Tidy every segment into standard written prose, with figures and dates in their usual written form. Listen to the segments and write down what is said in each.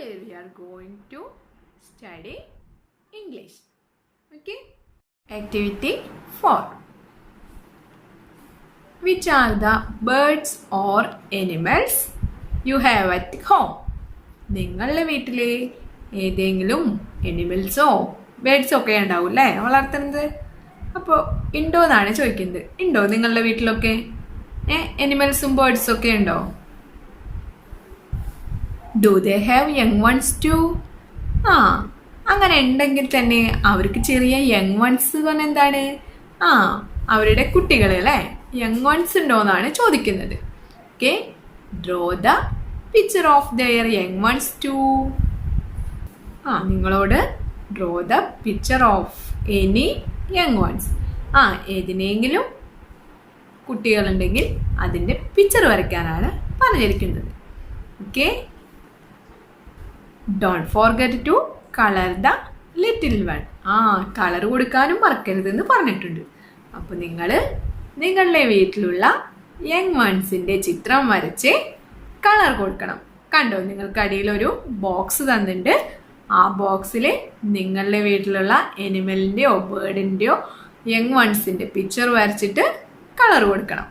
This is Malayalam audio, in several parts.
Today we are going to study English. Okay? Activity 4. Which are the birds or animals you have at home? നിങ്ങളുടെ വീട്ടിലെ ഏതെങ്കിലും എനിമൽസോ ബേഡ്സോ ഒക്കെ ഉണ്ടാവും അല്ലേ വളർത്തുന്നത്? അപ്പോൾ ഉണ്ടോ എന്നാണ് ചോദിക്കുന്നത്. ഉണ്ടോ നിങ്ങളുടെ വീട്ടിലൊക്കെ എനിമൽസും ബേഡ്സും ഒക്കെ ഉണ്ടോ? Do they have young ones too? അങ്ങനെ ഉണ്ടെങ്കിൽ തന്നെ അവർക്ക് ചെറിയ യങ് വൺസ് എന്ന് പറഞ്ഞാൽ എന്താണ്? അവരുടെ കുട്ടികൾ അല്ലേ, യങ് വൺസ് ഉണ്ടോ എന്നാണ് ചോദിക്കുന്നത്. Okay, draw the picture of their young ones too. നിങ്ങളോട് draw the picture of any young ones. ഏതിനെങ്കിലും കുട്ടികളുണ്ടെങ്കിൽ അതിൻ്റെ പിക്ചർ വരയ്ക്കാനാണ് പറഞ്ഞിരിക്കുന്നത്. Okay, don't forget to colour the little one. Colour കൊടുക്കാനും മറക്കരുതെന്ന് പറഞ്ഞിട്ടുണ്ട്. അപ്പോൾ നിങ്ങൾ നിങ്ങളുടെ വീട്ടിലുള്ള യങ് വൺസിൻ്റെ ചിത്രം വരച്ച് കളർ കൊടുക്കണം. കണ്ടോ, നിങ്ങൾക്ക് അടിയിലൊരു ബോക്സ് തന്നിട്ടുണ്ട്. ആ ബോക്സിൽ നിങ്ങളുടെ വീട്ടിലുള്ള എനിമലിൻ്റെയോ ബേർഡിൻ്റെയോ യങ് വൺസിൻ്റെ പിക്ചർ വരച്ചിട്ട് കളർ കൊടുക്കണം.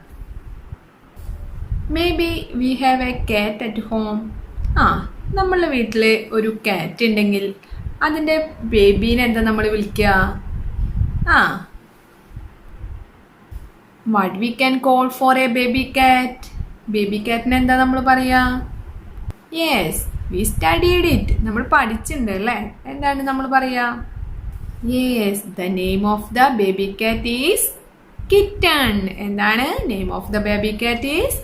May be we have A കാറ്റ് അറ്റ് ഹോം. നമ്മളുടെ വീട്ടിൽ ഒരു കാറ്റ് ഉണ്ടെങ്കിൽ അതിൻ്റെ ബേബീനെ എന്താ നമ്മൾ വിളിക്കുക? What we can call for a baby cat? Baby കാറ്റിന് എന്താ നമ്മൾ പറയുക? Yes, we studied it. നമ്മൾ പഠിച്ചിട്ടുണ്ട് അല്ലേ? എന്താണ് നമ്മൾ പറയുക? Yes, the name of the baby cat is kitten. എന്താണ് name of the baby cat is?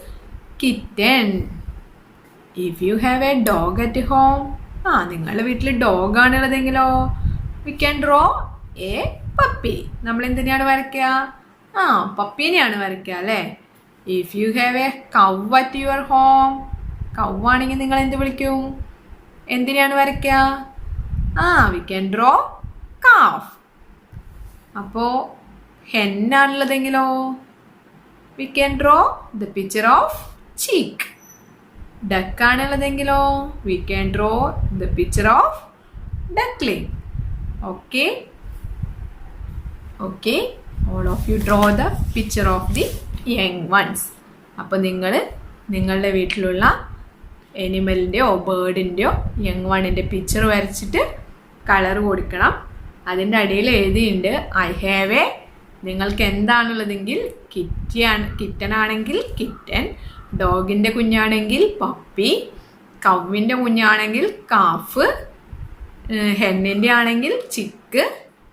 Kitten. If you have a dog at home, നിങ്ങളുടെ വീട്ടിൽ ഡോഗാണുള്ളതെങ്കിലോ? We can draw a puppy. നമ്മൾ എന്തിനാണ് വരയ്ക്കുക? പപ്പീനെയാണ് വരയ്ക്കുക അല്ലേ? If you have a cow at your home, കൗവാണെങ്കിൽ നിങ്ങൾ എന്ത് വിളിക്കും? എന്തിനാണ് വരയ്ക്കുക? We can draw calf. അപ്പോൾ ഹെന്നാണുള്ളതെങ്കിലോ? We can draw the picture of chick. ഡക്കാണുള്ളതെങ്കിലോ? We can draw the picture of duckling. Okay, all of you draw the picture of the young ones. അപ്പോൾ നിങ്ങൾ നിങ്ങളുടെ വീട്ടിലുള്ള എനിമലിൻ്റെയോ ബേർഡിൻ്റെയോ യങ് വണ്ണിൻ്റെ പിക്ചർ വരച്ചിട്ട് കളർ കൊടുക്കണം. അതിൻ്റെ അടിയിൽ എഴുതിയിട്ടുണ്ട് ഐ ഹാവ് എ. നിങ്ങൾക്ക് എന്താണുള്ളതെങ്കിൽ കിറ്റനാണെങ്കിൽ കിറ്റൻ, ഡോഗിൻ്റെ കുഞ്ഞാണെങ്കിൽ പപ്പി, കൗവിൻ്റെ കുഞ്ഞാണെങ്കിൽ കാഫ്, ഹെന്നിൻ്റെ ആണെങ്കിൽ ചിക്ക്,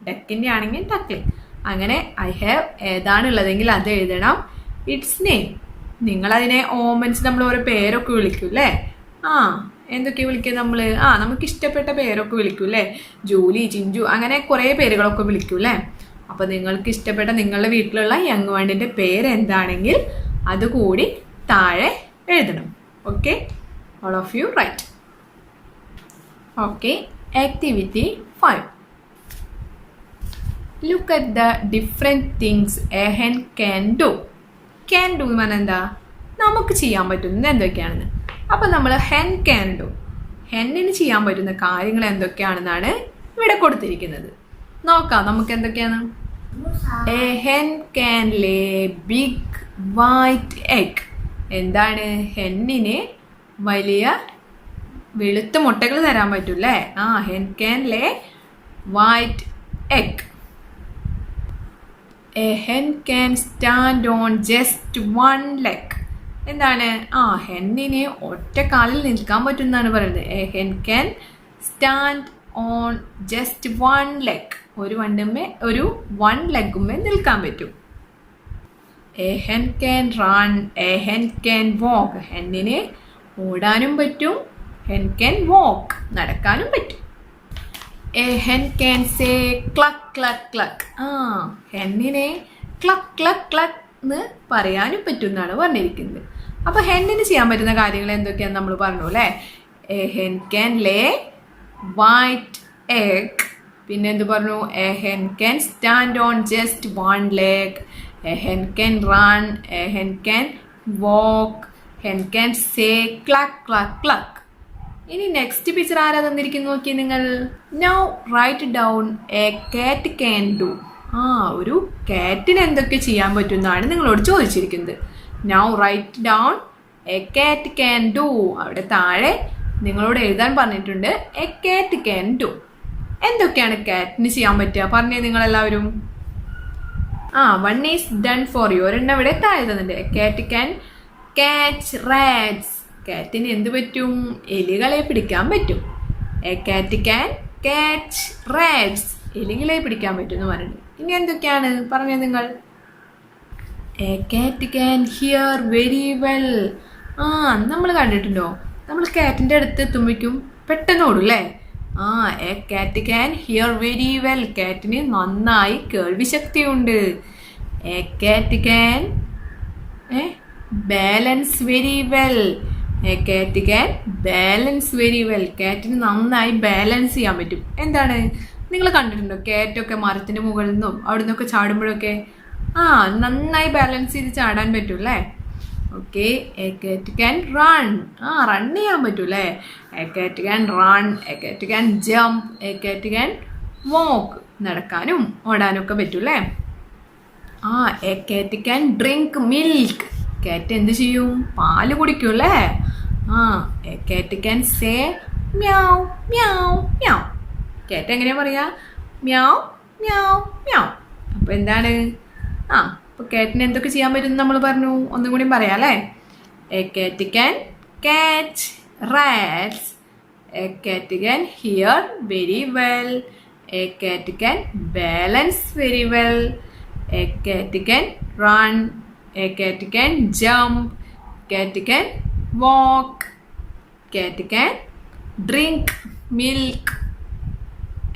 ഡക്കിൻ്റെ ആണെങ്കിൽ ഡക്ലിംഗ്. അങ്ങനെ ഐ ഹാവ് ഏതാണുള്ളതെങ്കിൽ അത് എഴുതണം. It's name. നിങ്ങളതിനെ ഓമൻസ് നമ്മൾ ഓരോ പേരൊക്കെ വിളിക്കും അല്ലേ? എന്തൊക്കെ വിളിക്കുക നമ്മൾ? നമുക്ക് ഇഷ്ടപ്പെട്ട പേരൊക്കെ വിളിക്കും അല്ലേ? ജൂലി, ചിഞ്ചു, അങ്ങനെ കുറേ പേരുകളൊക്കെ വിളിക്കും അല്ലേ? അപ്പോൾ നിങ്ങൾക്ക് ഇഷ്ടപ്പെട്ട നിങ്ങളുടെ വീട്ടിലുള്ള യങ് വണ്ണിൻ്റെ പേര് എന്താണെങ്കിൽ അതുകൂടി താഴെ എഴുതണം. Okay, all of you write. Okay, activity 5. Look at the different things a hen can do. Can do എന്ന് പറഞ്ഞാൽ എന്താ? നമുക്ക് ചെയ്യാൻ പറ്റുന്നത് എന്തൊക്കെയാണെന്ന്. അപ്പോൾ നമ്മൾ ഹെൻ ക്യാൻ ഡു, ഹെന്നിന് ചെയ്യാൻ പറ്റുന്ന കാര്യങ്ങൾ എന്തൊക്കെയാണെന്നാണ് ഇവിടെ കൊടുത്തിരിക്കുന്നത്. നോക്കാം നമുക്ക് എന്തൊക്കെയാണ്. A hen can lay big white egg. എന്താണ്? ഹെന്നിന് വലിയ വെളുത്ത മുട്ടകൾ തരാൻ പറ്റും അല്ലേ? Hen can lay white egg. A hen can stand on just one leg. എന്താണ്? ഹെന്നിന് ഒറ്റ കാലിൽ നിൽക്കാൻ പറ്റും എന്നാണ് പറയുന്നത്. A hen can stand on just one leg. ഒരു വൺ ലെഗുമേ നിൽക്കാൻ പറ്റും. A hen can run. A hen can walk. ഹെന്നിന് ഓടാനും പറ്റും. ഹെൻ ക്യാൻ വാക്ക്, നടക്കാനും പറ്റും. A hen can say cluck cluck cluck. ഹെന്നിനെ ക്ലക്ക് ക്ലക്ക് ക്ലക്ക് എന്ന് പറയാനും പറ്റും എന്നാണ് പറഞ്ഞിരിക്കുന്നത്. അപ്പോൾ ഹെന്നിന് ചെയ്യാൻ പറ്റുന്ന കാര്യങ്ങൾ എന്തൊക്കെയാണെന്ന് നമ്മൾ പറഞ്ഞു അല്ലേ? A hen can lay white egg. പിന്നെ എന്ത് പറഞ്ഞു? A hen can stand on just one leg. A hen can run. A hen can walk. Hen can say cluck cluck cluck. ഇനി നെക്സ്റ്റ് പിക്ചർ ആരാ തന്നിരിക്കുന്നു നോക്കി നിങ്ങൾ. Now write down a cat can do. ഒരു കാറ്റിന് എന്തൊക്കെ ചെയ്യാൻ പറ്റുമെന്നാണ് നിങ്ങളോട് ചോദിച്ചിരിക്കുന്നത്. Now write down a cat can do. അവിടെ താഴെ നിങ്ങളോട് എഴുതാൻ പറഞ്ഞിട്ടുണ്ട് എ കാറ്റ് ക്യാൻ ഡു. എന്തൊക്കെയാണ് കാറ്റിന് ചെയ്യാൻ പറ്റുക പറഞ്ഞേ നിങ്ങളെല്ലാവരും. One is done for you. ഒരെണ്ണം ഇവിടെ താഴെ തന്നിട്ടുണ്ട്. A cat can catch rats. കാറ്റിന് എന്ത് പറ്റും? എലികളെ പിടിക്കാൻ പറ്റും. A cat can catch rats. എലികളെ പിടിക്കാൻ പറ്റും എന്ന് പറഞ്ഞിട്ടുണ്ട്. ഇനി എന്തൊക്കെയാണ് പറഞ്ഞത് നിങ്ങൾ. A cat can hear very well. നമ്മൾ കണ്ടിട്ടുണ്ടോ? നമ്മൾ കാറ്റിൻ്റെ അടുത്ത് എത്തുമ്പോഴേക്കും പെട്ടെന്ന് ഓടും അല്ലേ? A cat can hear very well. കാറ്റിന് നന്നായി കേൾവി ശക്തിയുണ്ട്. A cat can balance very well. A cat can balance very well. കാറ്റിന് നന്നായി ബാലൻസ് ചെയ്യാൻ പറ്റും. എന്താണ് നിങ്ങൾ കണ്ടിട്ടുണ്ടോ? കാറ്റൊക്കെ മരത്തിൻ്റെ മുകളിൽ നിന്നും അവിടെ നിന്നൊക്കെ ചാടുമ്പോഴൊക്കെ നന്നായി ബാലൻസ് ചെയ്ത് ചാടാൻ പറ്റും അല്ലേ? Okay. A cat can run. Run ചെയ്യാൻ പറ്റും അല്ലേ? A cat can run. A cat can jump. A cat can walk. നടക്കാനും ഓടാനും ഒക്കെ പറ്റും അല്ലേ? A cat can drink milk. കാറ്റ് എന്ത് ചെയ്യും? പാല് കുടിക്കും അല്ലേ? A cat can say meow meow മ്യാവ്. കാറ്റ് എങ്ങനെയാ പറയാ? മ്യാവ് മ്യാവ് മ്യാവ്. അപ്പൊ എന്താണ്? അപ്പോൾ കാറ്റിന് എന്തൊക്കെ ചെയ്യാൻ പറ്റും നമ്മൾ പറഞ്ഞു. ഒന്നും കൂടി പറയാം അല്ലേ? A cat can catch rats. A cat can hear very well. A cat can balance very well. A cat can run. A cat can jump. Cat can walk. Cat can drink milk.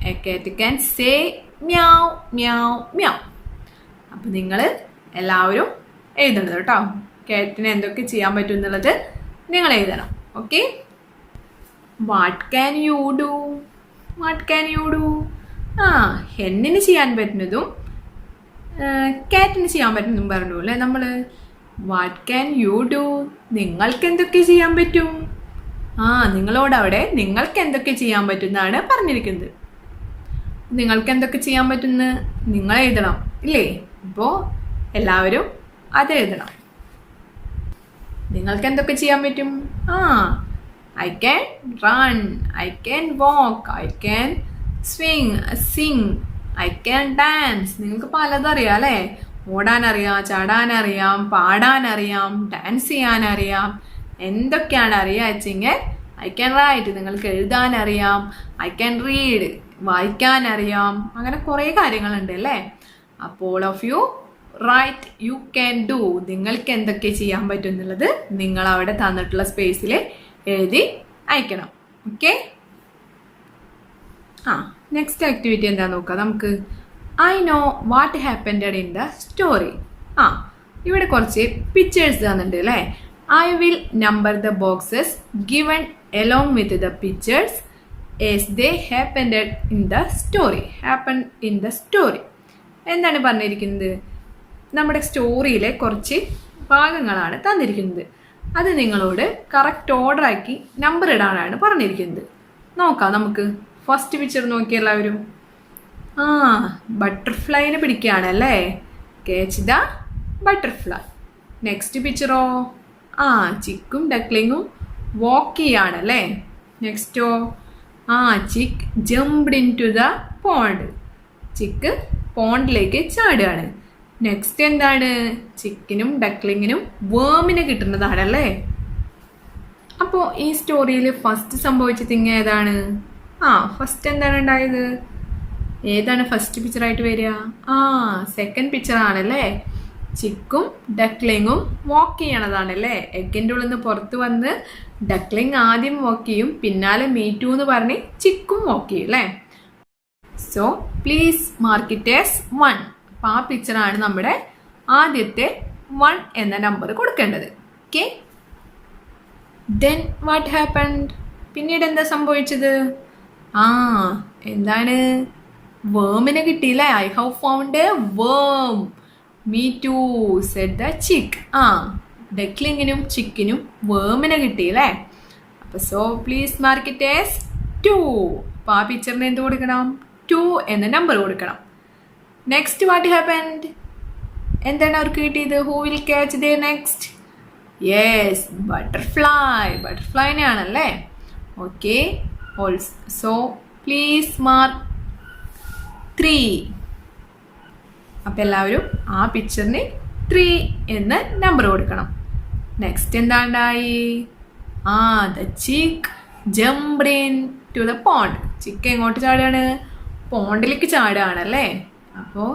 A cat can say meow meow meow. അപ്പം നിങ്ങൾ എല്ലാവരും എഴുതണം കേട്ടോ. കാറ്റിന് എന്തൊക്കെ ചെയ്യാൻ പറ്റും എന്നുള്ളത് നിങ്ങൾ എഴുതണം. Okay. What can you do? What can you do? ഹെന്നിന് ചെയ്യാൻ പറ്റുന്നതും കാറ്റിന് ചെയ്യാൻ പറ്റുന്നതും പറഞ്ഞു അല്ലേ നമ്മൾ. What can you do? നിങ്ങൾക്ക് എന്തൊക്കെ ചെയ്യാൻ പറ്റും? നിങ്ങളോട് അവിടെ നിങ്ങൾക്ക് എന്തൊക്കെ ചെയ്യാൻ പറ്റും എന്നാണ് പറഞ്ഞിരിക്കുന്നത്. നിങ്ങൾക്ക് എന്തൊക്കെ ചെയ്യാൻ പറ്റുമെന്ന് നിങ്ങൾ എഴുതണം ഇല്ലേ? അപ്പോൾ എല്ലാവരും അത് എഴുതണം. നിങ്ങൾക്ക് എന്തൊക്കെ ചെയ്യാൻ പറ്റും? I can run. I can walk. I can sing. I can dance. നിങ്ങൾക്ക് പലതും അറിയാം അല്ലേ? ഓടാനറിയാം, ചാടാനറിയാം, പാടാനറിയാം, ഡാൻസ് ചെയ്യാനറിയാം. എന്തൊക്കെയാണ് അറിയാം വെച്ചെങ്കിൽ ഐ ക്യാൻ റൈറ്റ്. നിങ്ങൾക്ക് എഴുതാനറിയാം. I can read. വായിക്കാനറിയാം. അങ്ങനെ കുറേ കാര്യങ്ങളുണ്ട് അല്ലേ? അപ്പോൾ of you write you can do. നിങ്ങൾക്ക് എന്തൊക്കെ ചെയ്യാൻ പറ്റും എന്നുള്ളത് നിങ്ങൾ അവിടെ തന്നിട്ടുള്ള സ്പേസിൽ എഴുതി അയക്കണം. ഓക്കെ. നെക്സ്റ്റ് ആക്ടിവിറ്റി എന്താ നോക്കാം നമുക്ക്. I know what happened in the story. ഇവിടെ കുറച്ച് പിക്ചേഴ്സ് തന്നിട്ടുണ്ട് അല്ലേ? I will number the boxes given along with the pictures as they happened in the story. എന്താണ് പറഞ്ഞിരിക്കുന്നത്? നമ്മുടെ സ്റ്റോറിയിലെ കുറച്ച് ഭാഗങ്ങളാണ് തന്നിരിക്കുന്നത്. അത് നിങ്ങളോട് കറക്റ്റ് ഓർഡറാക്കി നമ്പർ ഇടാനാണ് പറഞ്ഞിരിക്കുന്നത്. നോക്കാം നമുക്ക്. ഫസ്റ്റ് പിക്ചർ നോക്കിയ എല്ലാവരും. ബട്ടർഫ്ലൈനെ പിടിക്കുകയാണല്ലേ? Catch the butterfly. നെക്സ്റ്റ് പിക്ചറോ? ചിക്കും ഡക്ലിങ്ങും വാക്ക് ചെയ്യാണല്ലേ? നെക്സ്റ്റോ? Chick jumped into the pond. ചിക്ക് പോണ്ടിലേക്ക് ചാടുകയാണ്. നെക്സ്റ്റ് എന്താണ്? ചിക്കനും ഡക്ലിങ്ങിനും വേമിനെ കിട്ടുന്നതാണല്ലേ? അപ്പോൾ ഈ സ്റ്റോറിയിൽ ഫസ്റ്റ് സംഭവിച്ച തിങ് ഏതാണ്? ഫസ്റ്റ് എന്താണ് ഉണ്ടായത്? ഏതാണ് ഫസ്റ്റ് പിക്ചറായിട്ട് വരിക? സെക്കൻഡ് പിക്ചർ ആണല്ലേ? ചിക്കും ഡക്ലിങ്ങും വാക്ക് ചെയ്യണതാണല്ലേ? എഗ്ഗിൻ്റെ ഉള്ളിൽ നിന്ന് പുറത്ത് വന്ന് ഡക്ലിങ് ആദ്യം വാക്ക് ചെയ്യും, പിന്നാലെ മീറ്റു എന്ന് പറഞ്ഞ് ചിക്കും വാക്ക് ചെയ്യും അല്ലേ? So please mark it as 1. അപ്പോൾ ആ പിക്ചറാണ് നമ്മുടെ ആദ്യത്തെ 1 എന്ന നമ്പർ കൊടുക്കേണ്ടത്. ഓക്കെ. Then what happened? പിന്നീട് എന്താ സംഭവിച്ചത്? എന്താണ്? വേമിനെ കിട്ടിയില്ലേ? ഐ ഹാവ് ഫൗണ്ട് എ വേം. മീ ടു സെഡ് ദ ചിക്ക്. ഡക്ലിങ്ങിനും ചിക്കിനും വേമിനെ കിട്ടിയില്ലേ? അപ്പോൾ so please mark it as 2. അപ്പോൾ ആ പിക്ചറിന് എന്ത് കൊടുക്കണം? 2 എന്ന നമ്പർ കൊടുക്കണം. Next what happened? എന്താണ് അവർക്ക് കിട്ടിയത്? Who will catch the next? Yes, ബട്ടർഫ്ലൈനെയാണല്ലേ. Okay, so please mark 3. അപ്പം എല്ലാവരും ആ പിക്ചറിന് 3 എന്ന് നമ്പർ കൊടുക്കണം. നെക്സ്റ്റ് എന്താണ്ടായി? The chick jumped into the pond. ചിക്ക് എങ്ങോട്ട് ചാടുകയാണ്? പോണ്ടിലേക്ക് ചാടുകയാണല്ലേ. അപ്പോൾ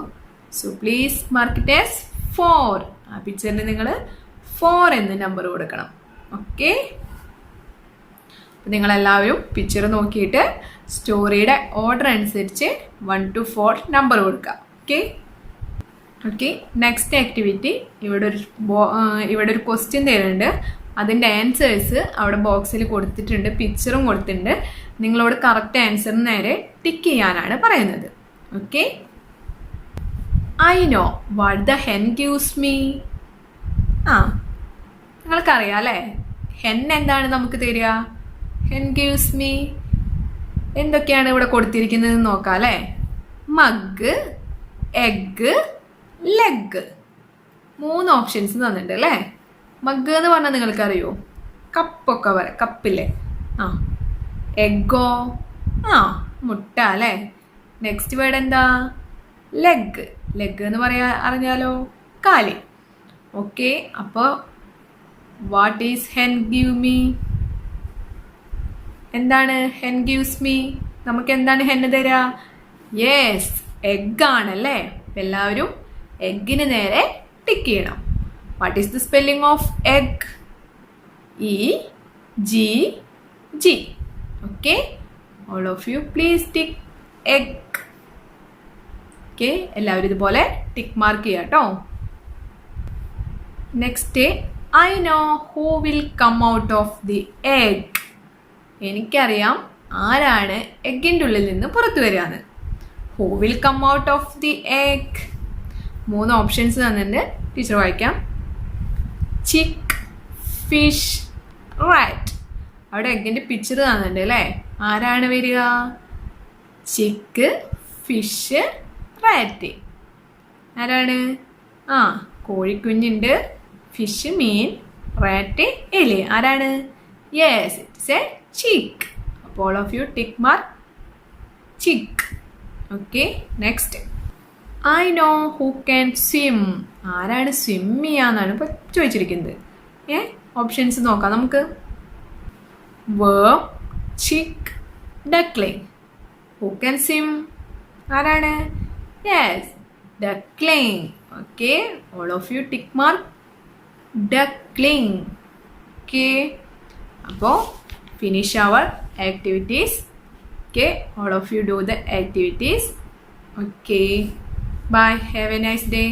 so please mark it as 4. ആ പിക്ചറിന് നിങ്ങൾ 4 എന്ന് നമ്പർ കൊടുക്കണം. ഓക്കെ, അപ്പം നിങ്ങളെല്ലാവരും പിക്ചർ നോക്കിയിട്ട് സ്റ്റോറിയുടെ ഓർഡർ അനുസരിച്ച് 1 to 4 നമ്പർ കൊടുക്കുക. Okay, next activity. ഇവിടെ ഒരു ക്വസ്റ്റ്യൻ തരുന്നുണ്ട്. അതിൻ്റെ ആൻസേഴ്സ് അവിടെ ബോക്സിൽ കൊടുത്തിട്ടുണ്ട്, പിക്ചറും കൊടുത്തിട്ടുണ്ട്. നിങ്ങളോട് കറക്റ്റ് ആൻസറിന് നേരെ ടിക്ക് ചെയ്യാനാണ് പറയുന്നത്. Okay, I know what the hen gives me. നിങ്ങൾക്കറിയാം അല്ലേ, ഹെൻ എന്താണ് നമുക്ക് തരിക? ഹെൻ ഗീവ്സ് മീ എന്തൊക്കെയാണ് ഇവിടെ കൊടുത്തിരിക്കുന്നത് നോക്കാം അല്ലേ. മഗ്, എഗ്, ലെഗ്, 3 ഓപ്ഷൻസ് തന്നിട്ടുണ്ട് അല്ലേ. മഗ് എന്ന് പറഞ്ഞാൽ നിങ്ങൾക്കറിയോ? കപ്പൊക്കെ കപ്പില്ലേ. എഗ്ഗോ? മുട്ട അല്ലേ. നെക്സ്റ്റ് വേർഡ് എന്താ? ലെഗ്. ലെഗ് എന്ന് അറിഞ്ഞാലോ? കാല്. ഓക്കെ, അപ്പോൾ what is hen give me? എന്താണ് ഹെൻ ഗീവ്സ് മീ? നമുക്ക് എന്താണ് ഹെൻ തരിക? യെസ്, എഗ് ആണല്ലേ. എല്ലാവരും എഗ്ഗിന് നേരെ ടിക്ക് ചെയ്യണം. What is the spelling of egg? EGG. Okay, all of you please tick egg. Okay, എല്ലാവരും ഇതുപോലെ ടിക്ക് മാർക്ക് ചെയ്യാം കേട്ടോ. Next, I know who will come out of the egg. എനിക്കറിയാം ആരാണ് എഗ്ഗിൻ്റെ ഉള്ളിൽ നിന്ന് പുറത്തു വരികയെന്ന്. Who will come out of the egg? 3 options തന്നിട്ടുണ്ട്, ടീച്ചർ വായിക്കാം. Chick, fish, rat. അവിടെ എഗ്ഗിൻ്റെ പിക്ചർ തന്നിട്ടുണ്ട് അല്ലേ. ആരാണ് വരിക? Chick, fish, rat. ആരാണ്? കോഴിക്കുഞ്ഞുണ്ട്, ഫിഷ് മീൻ, റാറ്റ് എലി. ആരാണ്? Yes, it's a chick. അപ്പോൾ all of you tick mark chick. Okay, next, I know who can swim. ആരാണ് സ്വിം ചെയ്യാന്നാണ് ഇപ്പോൾ ചോദിച്ചിരിക്കുന്നത്. ഓപ്ഷൻസ് നോക്കാം നമുക്ക്. Worm, chick, duckling. Who can swim? ആരാണ്? Yes, duckling. Okay, all of you tick mark duckling. Okay, അപ്പോൾ finish our activities. Okay, all of you do the activities. Okay, bye, have a nice day.